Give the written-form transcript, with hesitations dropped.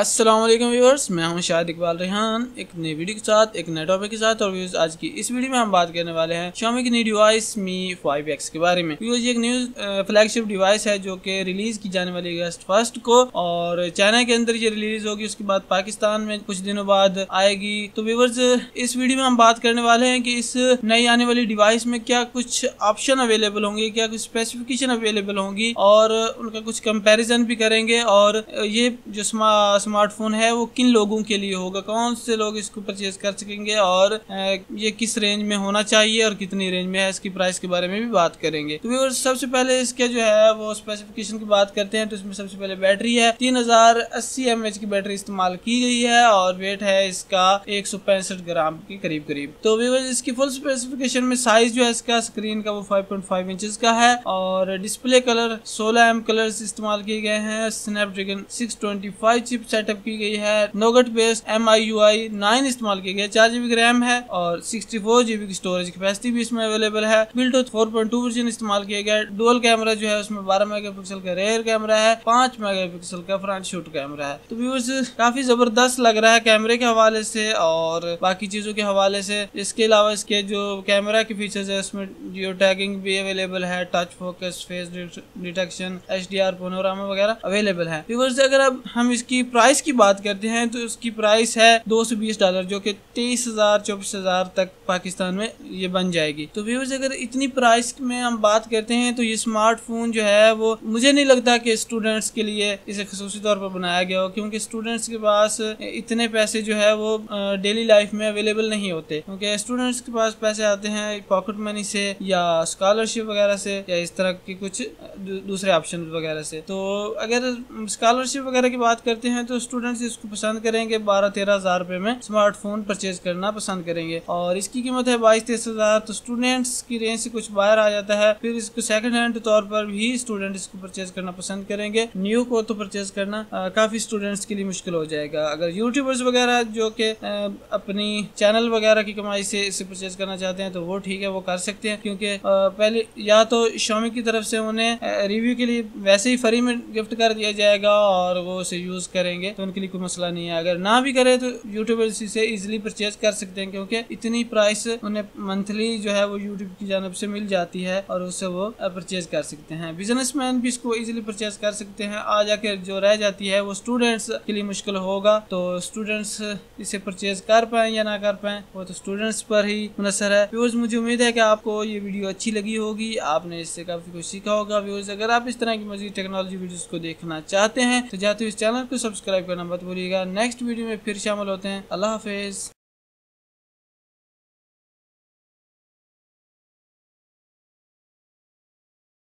अस्सलाम वालेकुम व्यूअर्स, मैं हूं शाहिद इकबाल रेहान एक नई वीडियो के साथ, एक नए टॉपिक के साथ। और व्यूअर्स, आज की इस वीडियो में हम बात करने वाले हैं Xiaomi की नई डिवाइस Mi 5X के बारे में। व्यूअर्स, ये एक न्यू फ्लैगशिप डिवाइस है जो कि रिलीज की जाने वाली अगस्त 1 को, और चाइना के अंदर ये रिलीज होगी, उसके बाद पाकिस्तान में कुछ दिनों बाद आएगी। तो व्यूअर्स, इस वीडियो में हम बात करने वाले हैं कि इस नई आने वाली डिवाइस में क्या कुछ ऑप्शन अवेलेबल होंगे, क्या कुछ स्पेसिफिकेशन अवेलेबल होंगी, और उनका कुछ कंपैरिजन भी करेंगे। और ये जो स्मार्टफोन है वो किन लोगों के लिए होगा, कौन से लोग इसको परचेज कर सकेंगे, और ये किस रेंज में होना चाहिए और कितनी रेंज में है, इसकी प्राइस के बारे में भी बात करेंगे। तो व्यूअर्स, सबसे पहले इसके जो है वो स्पेसिफिकेशन की बात करते हैं। तो इसमें सबसे पहले बैटरी है, 3080 mAh की बैटरी इस्तेमाल की गई है, और वेट है इसका 165 ग्राम के करीब करीब। तो व्यूअर्स, इसकी फुल स्पेसिफिकेशन में साइज जो है इसका स्क्रीन का वो 5.5 इंचेस का है, और डिस्प्ले कलर 16M कलर्स इस्तेमाल किए गए हैं। स्नैपड्रैगन 625 चिप सेटअप की गई है। नोगट बेस्ड MIUI 9 इस्तेमाल की गई है। 4GB रैम है और 64GB की स्टोरेज कैपेसिटी भी इसमें अवेलेबल है। ब्लूटूथ 4.2 वर्जन इस्तेमाल किया गया है। डुअल कैमरा जो है उसमें 12 मेगापिक्सल का रेयर कैमरा है, 5 मेगापिक्सल का फ्रंट शूट कैमरा है। तो व्यूअर्स, काफी जबरदस्त लग रहा है कैमरे के हवाले से और बाकी चीजों के हवाले से। इसके अलावा इसके जो कैमरा के फीचर्स है उसमें जियो टैगिंग भी अवेलेबल है, touch focus, face detection, HDR panorama वगैरह अवेलेबल है। व्यूअर्स, अगर अब हम इसकी प्राइस की बात करते हैं तो उसकी प्राइस है $220, जो कि 23,000-24,000 तक पाकिस्तान में ये बन जाएगी। तो व्यूअर्स, अगर इतनी प्राइस में हम बात करते हैं तो ये स्मार्टफोन जो है वो मुझे नहीं लगता कि स्टूडेंट्स के लिए इसे खसूसी तौर पर बनाया गया हो, क्योंकि स्टूडेंट्स के पास इतने पैसे जो है वो डेली लाइफ में अवेलेबल नहीं होते, क्योंकि स्टूडेंट्स के पास पैसे आते हैं पॉकेट मनी से या स्कॉलरशिप वगैरह से या इस तरह की कुछ दूसरे ऑप्शन वगैरह से। तो अगर स्कॉलरशिप वगैरह की बात करते हैं तो स्टूडेंट्स इसको पसंद करेंगे, 12-13 हजार रुपए में स्मार्टफोन परचेज करना पसंद करेंगे, और इसकी कीमत है 22-23 हजार। तो स्टूडेंट्स की रेंज से कुछ बाहर आ जाता है। फिर इसको सेकंड हैंड तौर पर भी स्टूडेंट इसको परचेज करना पसंद करेंगे। न्यू को तो परचेज करना काफी स्टूडेंट्स के लिए मुश्किल हो जाएगा। अगर यूट्यूबर्स वगैरह जो कि अपनी चैनल वगैरह की कमाई से इसे परचेज करना चाहते हैं तो वो ठीक है, वो कर सकते हैं, क्योंकि पहले या तो Xiaomi की तरफ से उन्हें रिव्यू के लिए वैसे ही फ्री में गिफ्ट कर दिया जाएगा और वो उसे यूज करेंगे, तो उनके लिए कोई मसला नहीं है। अगर ना भी करे तो यूट्यूबर्स इसे इजीली परचेज कर सकते हैं, क्योंकि इतनी प्राइस उन्हें मंथली जो है वो यूट्यूब की जानब से मिल जाती है और उससे वो परचेज कर सकते हैं। बिजनेसमैन भी इसको इजीली परचेज कर सकते हैं। आ जाकर जो रह जाती है वो स्टूडेंट्स के लिए मुश्किल होगा। तो स्टूडेंट्स इसे परचेज कर पाए या ना कर पाए वो तो स्टूडेंट्स पर ही मुनसर है। व्यूअर्स, मुझे उम्मीद है कि आपको ये वीडियो अच्छी लगी होगी, आपने इससे काफी कुछ सीखा होगा। व्यूअर्स, अगर आप इस तरह की मज़ीद टेक्नोलॉजी वीडियोस को देखना चाहते हैं तो जाते हुए इस चैनल को सब्सक्राइब करना मत भूलिएगा। नेक्स्ट वीडियो में फिर शामिल होते हैं। अल्लाह हाफिज।